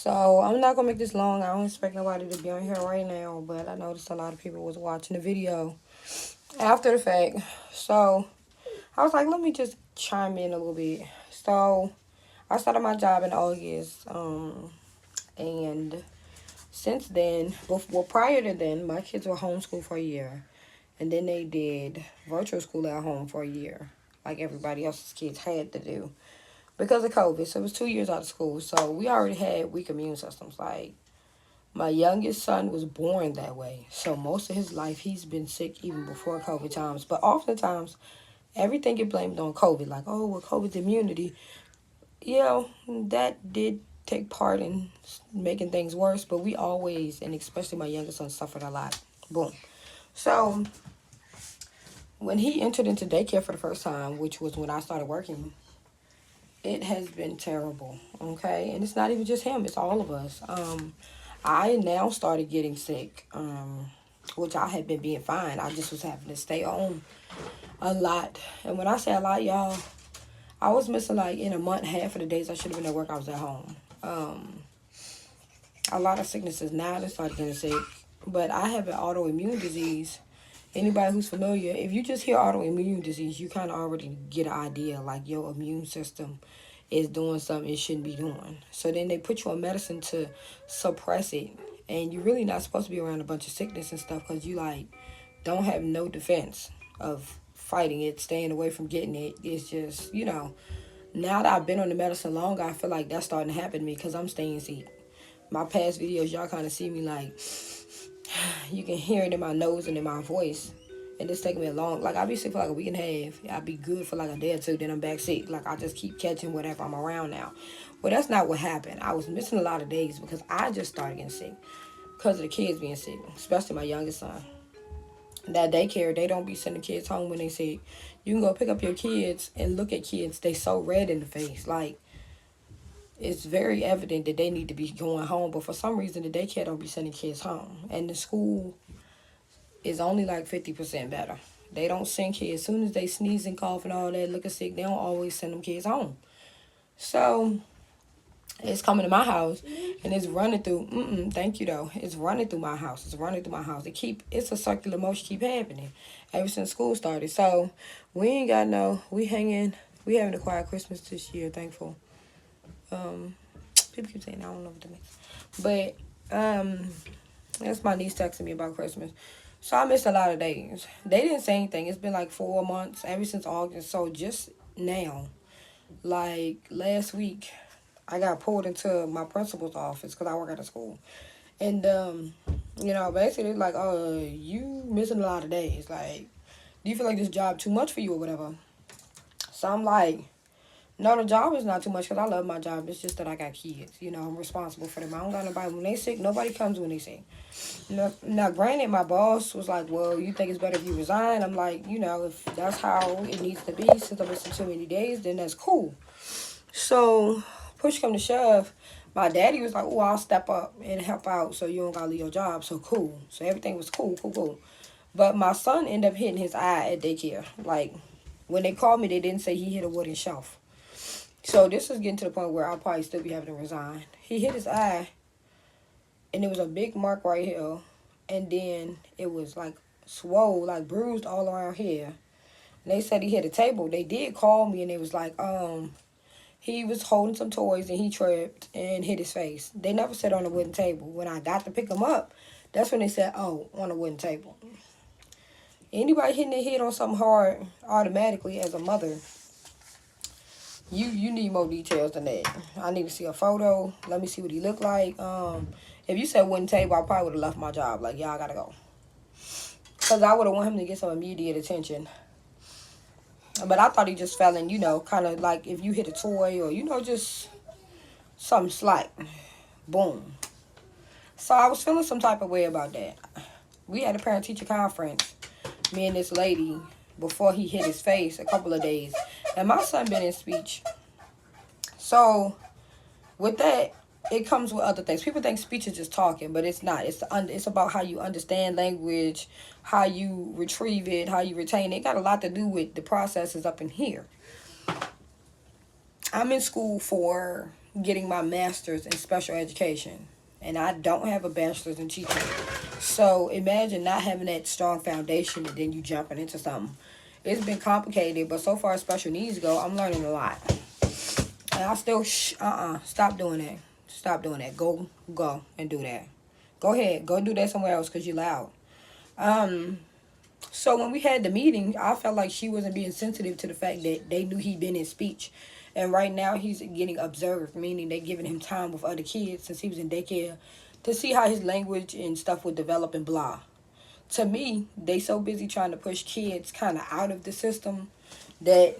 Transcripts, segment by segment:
So I'm not gonna make this long. I don't expect nobody to be on here right now, but I noticed a lot of people was watching the video after the fact. So I was like, let me just chime in a little bit. So I started my job in August, and since then, well, prior to then, my kids were homeschooled for a year, and then they did virtual school at home for a year, like everybody else's kids had to do because of COVID. So it was 2 years out of school. So we already had weak immune systems. Like my youngest son was born that way. So most of his life he's been sick even before COVID times. But oftentimes everything get blamed on COVID. Like, oh, well, COVID's immunity. Yeah, that did take part in making things worse. But we always, and especially my youngest son, suffered a lot. Boom. So when he entered into daycare for the first time, which was when I started working, it has been terrible, okay? And it's not even just him, it's all of us. I now started getting sick, which I had been being fine. I just was having to stay home a lot. And when I say a lot, y'all, I was missing like in a month, half of the days I should have been at work, I was at home. A lot of sicknesses now that started getting sick. But I have an autoimmune disease. Anybody who's familiar, if you just hear autoimmune disease, you kind of already get an idea like your immune system is doing something it shouldn't be doing. So then they put you on medicine to suppress it. And you're really not supposed to be around a bunch of sickness and stuff because you like don't have no defense of fighting it, staying away from getting it. It's just, now that I've been on the medicine longer, I feel like that's starting to happen to me because I'm staying sick. My past videos, y'all kind of see me like, you can hear it in my nose and in my voice. And it's taking me a long, like I'll be sick for like a week and a half. I'll be good for like a day or two, then I'm back sick. Like I just keep catching whatever I'm around now. Well, that's not what happened. I was missing a lot of days because I just started getting sick because of the kids being sick, especially my youngest son. That daycare, they don't be sending kids home when they sick. You can go pick up your kids and look at kids. They so red in the face. Like, it's very evident that they need to be going home, but for some reason the daycare don't be sending kids home, and the school is only like 50% better. They don't send kids as soon as they sneeze and cough and all that, looking sick. They don't always send them kids home. So it's coming to my house and it's running through. Thank you though. It's running through my house. It's running through my house. It's a circular motion keep happening ever since school started. So we ain't got we hanging. We having a quiet Christmas this year. Thankful. People keep saying I don't know what that means, but that's my niece texting me about Christmas. So I missed a lot of days. They didn't say anything. It's been like 4 months ever since August. So just now, like last week, I got pulled into my principal's office because I work at a school, and basically it's like, oh, you missing a lot of days. Like, do you feel like this job too much for you or whatever? So I'm like, no, the job is not too much because I love my job. It's just that I got kids. I'm responsible for them. I don't got nobody. When they sick, nobody comes when they sick. Now, granted, my boss was like, well, you think it's better if you resign? I'm like, if that's how it needs to be, since I'm missing too many days, then that's cool. So, push come to shove, my daddy was like, oh, I'll step up and help out so you don't got to leave your job. So, cool. So, everything was cool. But my son ended up hitting his eye at daycare. Like, when they called me, they didn't say he hit a wooden shelf. So this is getting to the point where I'll probably still be having to resign. He hit his eye, and it was a big mark right here, and then it was like swole, like bruised all around here. And they said he hit a table. They did call me, and it was like, he was holding some toys, and he tripped and hit his face. They never said on a wooden table. When I got to pick him up, that's when they said, oh, on a wooden table. Anybody hitting their head on something hard automatically as a mother, You need more details than that. I need to see a photo. Let me see what he looked like. If you said wooden table, I probably would have left my job. Like, y'all gotta go. Because I would have wanted him to get some immediate attention. But I thought he just fell in, kind of like if you hit a toy or, just something slight. Boom. So I was feeling some type of way about that. We had a parent-teacher conference, me and this lady, before he hit his face a couple of days. And my son been in speech. So, with that, it comes with other things. People think speech is just talking, but it's not. It's about how you understand language, how you retrieve it, how you retain it. It got a lot to do with the processes up in here. I'm in school for getting my master's in special education. And I don't have a bachelor's in teaching. So imagine not having that strong foundation and then you jumping into something. It's been complicated, but so far as special needs go, I'm learning a lot. And I still, stop doing that. Stop doing that. Go and do that. Go ahead. Go do that somewhere else because you're loud. So when we had the meeting, I felt like she wasn't being sensitive to the fact that they knew he'd been in speech. And right now he's getting observed, meaning they giving him time with other kids since he was in daycare to see how his language and stuff would develop and blah. To me, they so busy trying to push kids kind of out of the system that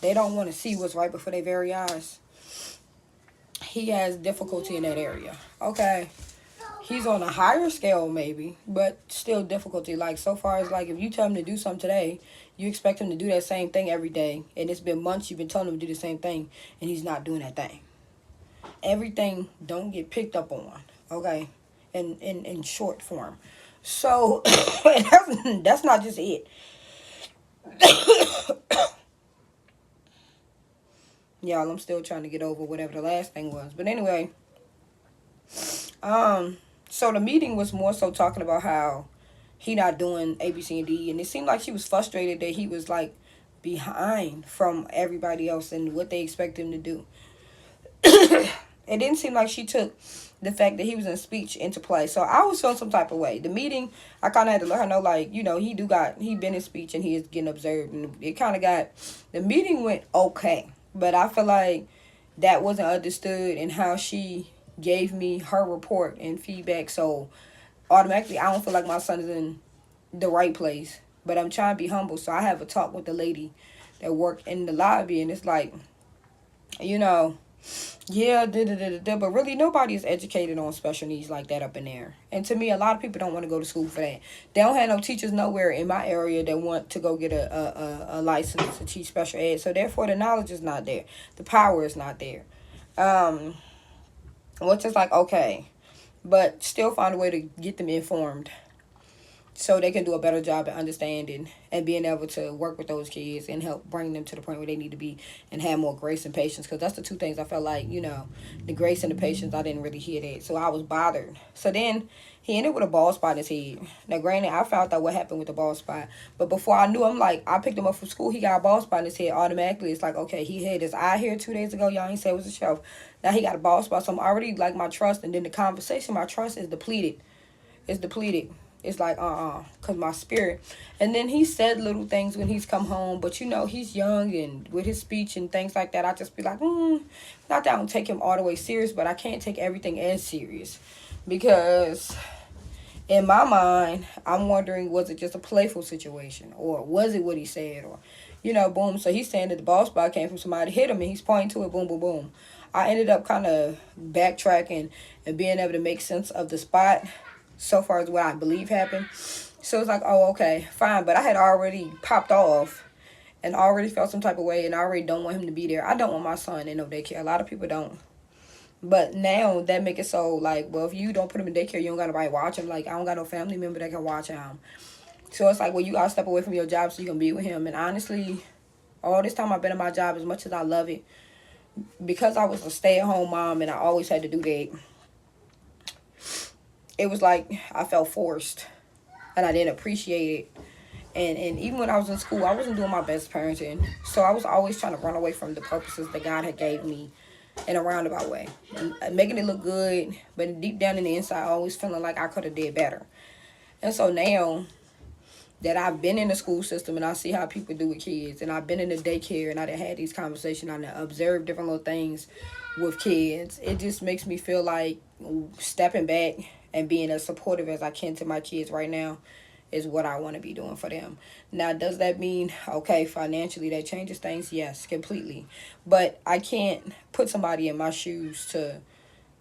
they don't want to see what's right before their very eyes. He has difficulty in that area. Okay. He's on a higher scale maybe, but still difficulty. Like so far as like if you tell him to do something today, you expect him to do that same thing every day. And it's been months you've been telling him to do the same thing and he's not doing that thing. Everything don't get picked up on, okay? In short form. So that's not just it. Y'all, I'm still trying to get over whatever the last thing was. But anyway, so the meeting was more so talking about how he not doing A, B, C, and D. And it seemed like she was frustrated that he was like behind from everybody else and what they expect him to do. It didn't seem like she took the fact that he was in speech into play. So I was feeling some type of way. The meeting, I kind of had to let her know, like, you know, he been in speech and he is getting observed. And it kind of the meeting went okay. But I feel like that wasn't understood in how she gave me her report and feedback. So automatically, I don't feel like my son is in the right place. But I'm trying to be humble. So I have a talk with the lady that worked in the lobby. And it's like, you know, yeah, but really nobody is educated on special needs like that up in there. And to me, a lot of people don't want to go to school for that. They don't have no teachers nowhere in my area that want to go get a license to teach special ed. So therefore, the knowledge is not there. The power is not there. Which is like, okay, but still find a way to get them informed so they can do a better job at understanding and being able to work with those kids and help bring them to the point where they need to be and have more grace and patience. Because that's the two things I felt like, you know, the grace and the patience, I didn't really hear that. So I was bothered. So then he ended with a bald spot in his head. Now, granted, I found out what happened with the bald spot. But before I knew, I'm like, I picked him up from school. He got a bald spot in his head automatically. It's like, okay, he had his eye here 2 days ago. Y'all ain't say it was a shelf. Now he got a bald spot. So I'm already like my trust. And then the conversation, my trust is depleted. It's depleted. It's like, because my spirit. And then he said little things when he's come home. But, you know, he's young and with his speech and things like that, I just be like, not that I don't take him all the way serious, but I can't take everything as serious. Because in my mind, I'm wondering, was it just a playful situation? Or was it what he said? Or, you know, boom. So he's saying that the ball spot came from somebody hit him and he's pointing to it, boom, boom, boom. I ended up kind of backtracking and being able to make sense of the spot so far as what I believe happened. So it's like, oh, okay, fine. But I had already popped off and already felt some type of way and I already don't want him to be there. I don't want my son in no daycare. A lot of people don't. But now that make it so like, well, if you don't put him in daycare, you don't got nobody watch him. Like, I don't got no family member that can watch him. So it's like, well, you got to step away from your job so you can be with him. And honestly, all this time I've been in my job, as much as I love it, because I was a stay-at-home mom and I always had to do that, it was like I felt forced and I didn't appreciate it. And even when I was in school, I wasn't doing my best parenting. So I was always trying to run away from the purposes that God had gave me in a roundabout way. And making it look good, but deep down in the inside, always feeling like I could have did better. And so now that I've been in the school system and I see how people do with kids, and I've been in the daycare and I done had these conversations, I done observed different little things with kids, it just makes me feel like stepping back and being as supportive as I can to my kids right now is what I want to be doing for them. Now, does that mean, okay, financially that changes things? Yes, completely. But I can't put somebody in my shoes to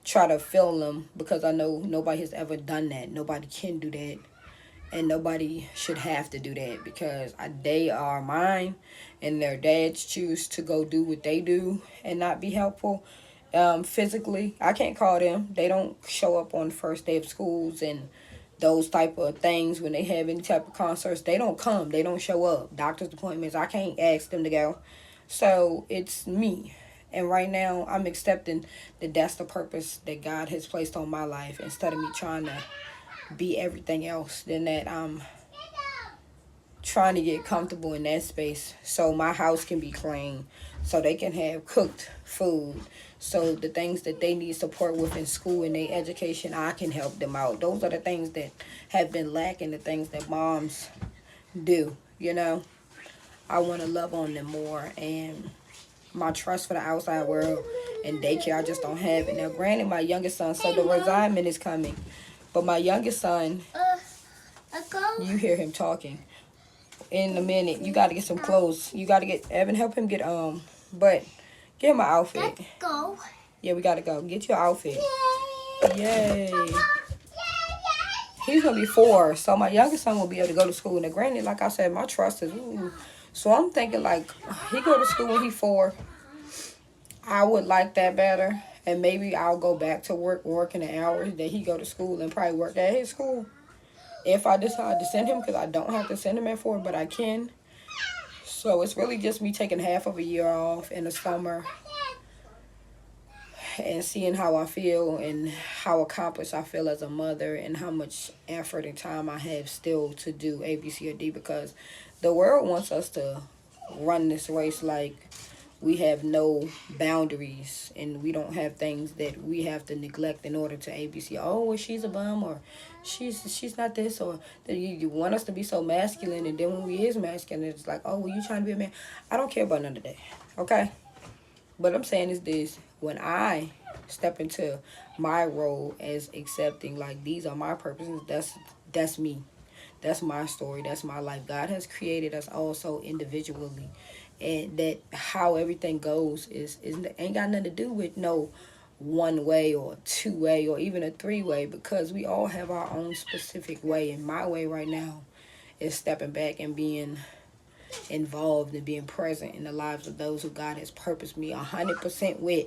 try to fill them because I know nobody has ever done that. Nobody can do that. And nobody should have to do that because they are mine and their dads choose to go do what they do and not be helpful. Physically, I can't call them. They don't show up on the first day of schools and those type of things when they have any type of concerts. They don't come. They don't show up. Doctor's appointments, I can't ask them to go. So it's me. And right now, I'm accepting that that's the purpose that God has placed on my life. Instead of me trying to be everything else, then that I'm trying to get comfortable in that space so my house can be clean, so they can have cooked food, so the things that they need support with in school and their education, I can help them out. Those are the things that have been lacking, the things that moms do, you know. I want to love on them more, and my trust for the outside world and daycare, I just don't have it. Now, granted, my youngest son, so the resignment is coming, but my youngest son, you hear him talking. In a minute, you got to get some clothes. You got to get, Evan, help him get, but get him an outfit. Let's go. Yeah, we got to go. Get your outfit. Yay. He's going to be 4, so my youngest son will be able to go to school. Now, granted, like I said, my trust is, ooh. So I'm thinking, like, he go to school when he's 4. I would like that better. And maybe I'll go back to working the hours that he go to school and probably work at his school. If I decide to send him, because I don't have to send him at 4, but I can. So it's really just me taking half of a year off in the summer and seeing how I feel and how accomplished I feel as a mother and how much effort and time I have still to do A, B, C, or D, because the world wants us to run this race like we have no boundaries and we don't have things that we have to neglect in order to ABC. Oh, well, she's a bum, or she's not this, or you want us to be so masculine, and then when we is masculine, it's like, oh, well, you trying to be a man. I don't care about none of that, okay? But I'm saying is this: when I step into my role as accepting, like, these are my purposes, that's me. That's my story. That's my life. God has created us all so individually. And that how everything goes is ain't got nothing to do with no one way or 2-way or even a 3-way, because we all have our own specific way. And my way right now is stepping back and being involved and being present in the lives of those who God has purposed me 100% with.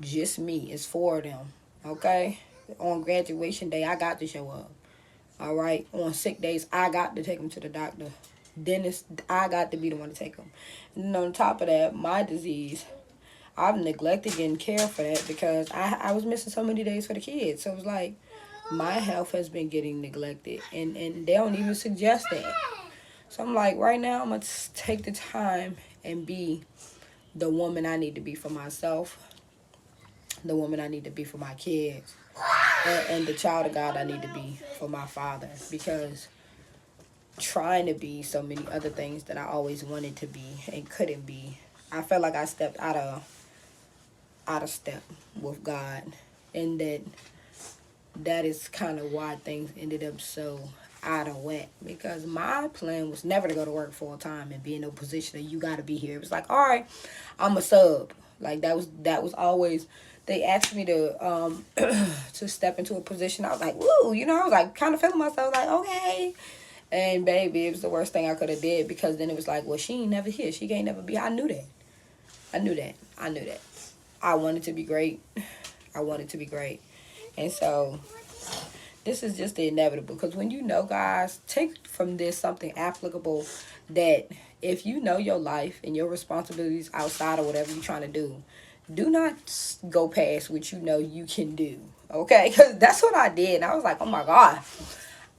Just me. It's 4 of them. Okay? On graduation day, I got to show up. All right? On sick days, I got to take them to the doctor. Dentist, I got to be the one to take them. And on top of that, my disease, I've neglected getting care for that because I was missing so many days for the kids. So it was like my health has been getting neglected, and they don't even suggest that. So I'm like, right now, I'm going to take the time and be the woman I need to be for myself, the woman I need to be for my kids, and the child of God I need to be for my father, because trying to be so many other things that I always wanted to be and couldn't be, I felt like I stepped out of step with God, and that is kind of why things ended up so out of whack, because my plan was never to go to work full time and be in a position that you got to be here. It was like, all right, I'm a sub. Like that was always, they asked me to to step into a position. I was like, woo, I was like kind of feeling myself like, okay. And baby, it was the worst thing I could have did, because then it was like, well, she ain't never here. She can't never be. I knew that. I wanted to be great. And so this is just the inevitable, because when guys, take from this something applicable, that if you know your life and your responsibilities outside of whatever you're trying to do not go past what you can do, okay? Because that's what I did. And I was like, oh my God.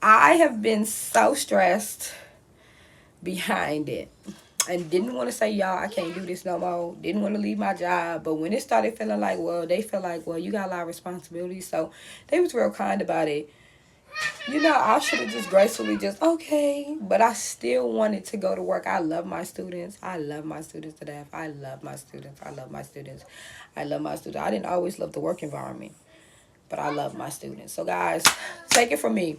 I have been so stressed behind it, and didn't want to say, y'all, I can't do this no more. Didn't want to leave my job. But when it started feeling like, they feel like, you got a lot of responsibilities. So they was real kind about it. I should have just gracefully okay. But I still wanted to go to work. I love my students. I love my students to death. I didn't always love the work environment, but I love my students. So guys, take it from me.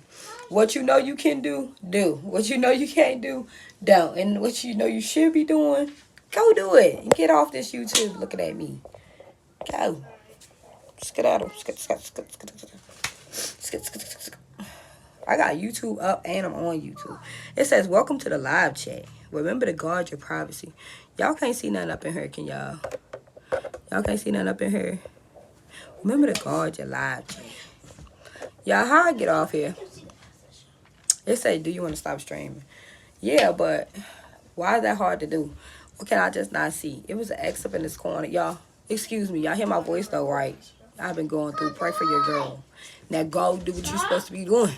What you can do, do. What you can't do, don't. And what you should be doing, go do it. And get off this YouTube looking at me. Go. Skedaddle. I got YouTube up and I'm on YouTube. It says, welcome to the live chat. Remember to guard your privacy. Y'all can't see nothing up in here, can y'all? Y'all can't see nothing up in here. Remember to guard your live chat. Y'all, how I get off here? It say, do you want to stop streaming? Yeah, but why is that hard to do? What can I just not see? It was an X up in this corner. Y'all, Excuse me, y'all hear my voice though, right? I've been going through. Pray for your girl. Now go do what you're supposed to be doing.